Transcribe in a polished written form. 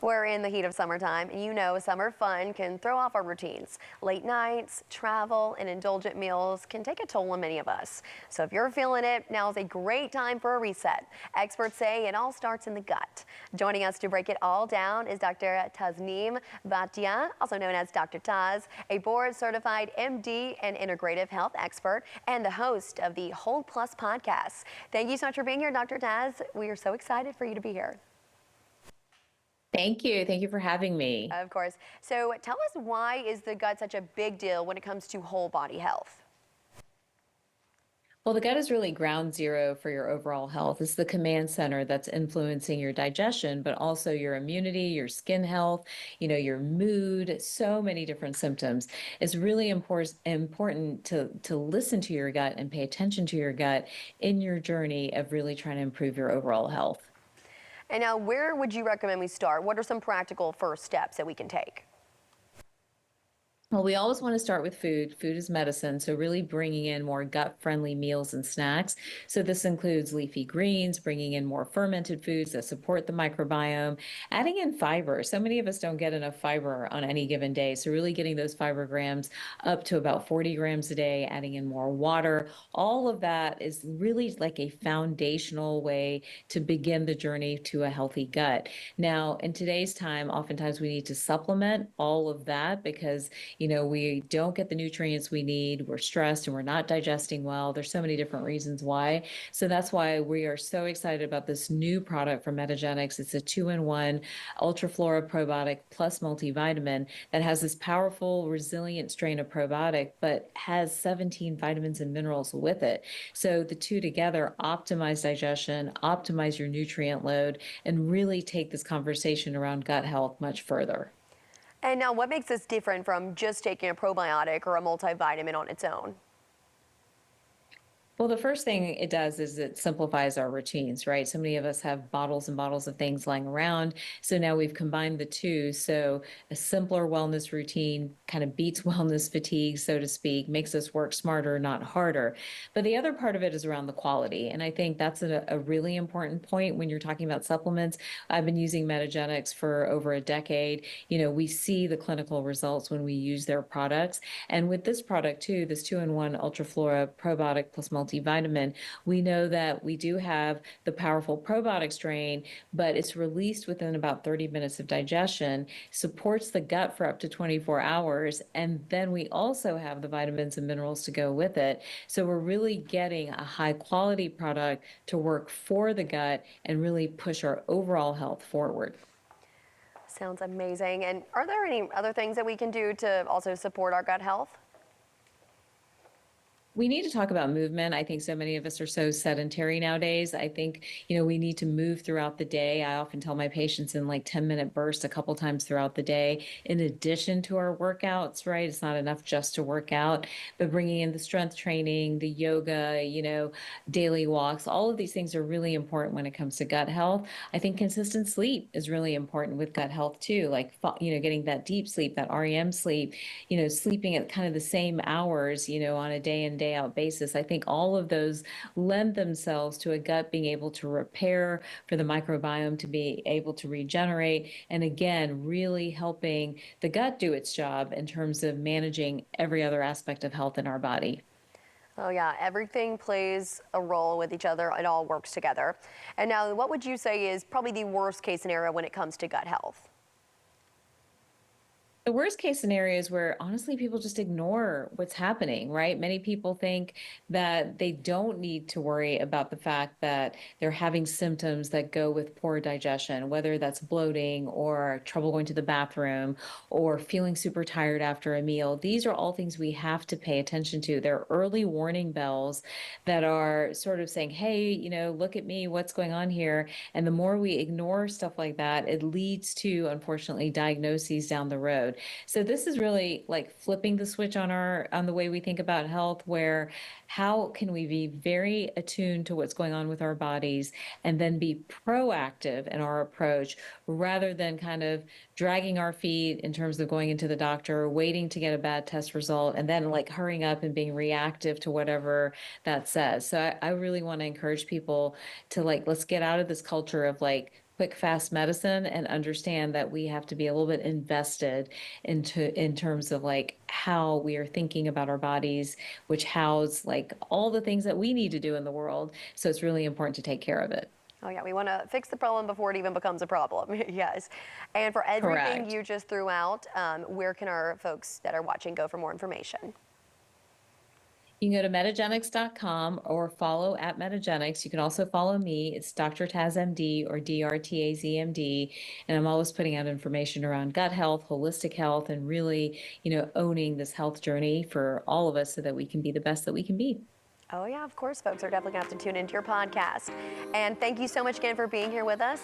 We're in the heat of summertime, and you know summer fun can throw off our routines. Late nights, travel, and indulgent meals can take a toll on many of us. So if you're feeling it, now's a great time for a reset. Experts say it all starts in the gut. Joining us to break it all down is Dr. Tasneem Bhatia, also known as Dr. Taz, a board-certified MD and integrative health expert, and the host of the Whole Plus podcast. Thank you so much for being here, Dr. Taz. We are so excited for you to be here. Thank you. Thank you for having me. Of course. So tell us, why is the gut such a big deal when it comes to whole body health? Well, the gut is really ground zero for your overall health. It's the command center that's influencing your digestion, but also your immunity, your skin health, your mood, so many different symptoms. It's really important to listen to your gut and pay attention to your gut in your journey of really trying to improve your overall health. And now, where would you recommend we start? What are some practical first steps that we can take? Well, we always want to start with food. Food is medicine, so really bringing in more gut-friendly meals and snacks. So this includes leafy greens, bringing in more fermented foods that support the microbiome, adding in fiber. So many of us don't get enough fiber on any given day, so really getting those fiber grams up to about 40 grams a day, adding in more water. All of that is really like a foundational way to begin the journey to a healthy gut. Now, in today's time, oftentimes we need to supplement all of that because we don't get the nutrients we need. We're stressed and we're not digesting well. There's so many different reasons why. So that's why we are so excited about this new product from Metagenics. It's a 2-in-1 Ultraflora probiotic plus multivitamin that has this powerful, resilient strain of probiotic, but has 17 vitamins and minerals with it. So the two together optimize digestion, optimize your nutrient load, and really take this conversation around gut health much further. And now, what makes this different from just taking a probiotic or a multivitamin on its own? Well, the first thing it does is it simplifies our routines, right? So many of us have bottles and bottles of things lying around. So now we've combined the two. So a simpler wellness routine kind of beats wellness fatigue, so to speak, makes us work smarter, not harder. But the other part of it is around the quality. And I think that's a really important point when you're talking about supplements. I've been using Metagenics for over a decade. We see the clinical results when we use their products. And with this product too, this 2-in-1 Ultraflora probiotic plus multivitamin, we know that we do have the powerful probiotic strain, but it's released within about 30 minutes of digestion, supports the gut for up to 24 hours, and then we also have the vitamins and minerals to go with it. So we're really getting a high quality product to work for the gut and really push our overall health forward. Sounds amazing. And are there any other things that we can do to also support our gut health? We need to talk about movement. I think so many of us are so sedentary nowadays. I think, we need to move throughout the day. I often tell my patients in like 10-minute bursts a couple times throughout the day, in addition to our workouts, right? It's not enough just to work out, but bringing in the strength training, the yoga, daily walks, all of these things are really important when it comes to gut health. I think consistent sleep is really important with gut health too. Like, getting that deep sleep, that REM sleep, sleeping at kind of the same hours, on a day in, day out basis. I think all of those lend themselves to a gut being able to repair, for the microbiome to be able to regenerate, and again, really helping the gut do its job in terms of managing every other aspect of health in our body. Oh yeah, everything plays a role with each other. It all works together. And now, what would you say is probably the worst case scenario when it comes to gut health? The worst case scenario is where honestly people just ignore what's happening, right? Many people think that they don't need to worry about the fact that they're having symptoms that go with poor digestion, whether that's bloating or trouble going to the bathroom or feeling super tired after a meal. These are all things we have to pay attention to. They're early warning bells that are sort of saying, hey, look at me, what's going on here? And the more we ignore stuff like that, it leads to, unfortunately, diagnoses down the road. So this is really like flipping the switch on the way we think about health, where how can we be very attuned to what's going on with our bodies and then be proactive in our approach rather than kind of dragging our feet in terms of going into the doctor, waiting to get a bad test result, and then like hurrying up and being reactive to whatever that says. So I really want to encourage people to let's get out of this culture of quick, fast medicine and understand that we have to be a little bit invested in terms of like how we are thinking about our bodies, which house like all the things that we need to do in the world. So it's really important to take care of it. Oh, yeah, we want to fix the problem before it even becomes a problem. Yes. And for everything Correct. you just threw out, where can our folks that are watching go for more information? You can go to Metagenics.com or follow at Metagenics. You can also follow me. It's Dr. Taz MD or DRTAZMD. And I'm always putting out information around gut health, holistic health, and really, owning this health journey for all of us so that we can be the best that we can be. Oh, yeah, of course, folks are definitely going to have to tune into your podcast. And thank you so much again for being here with us.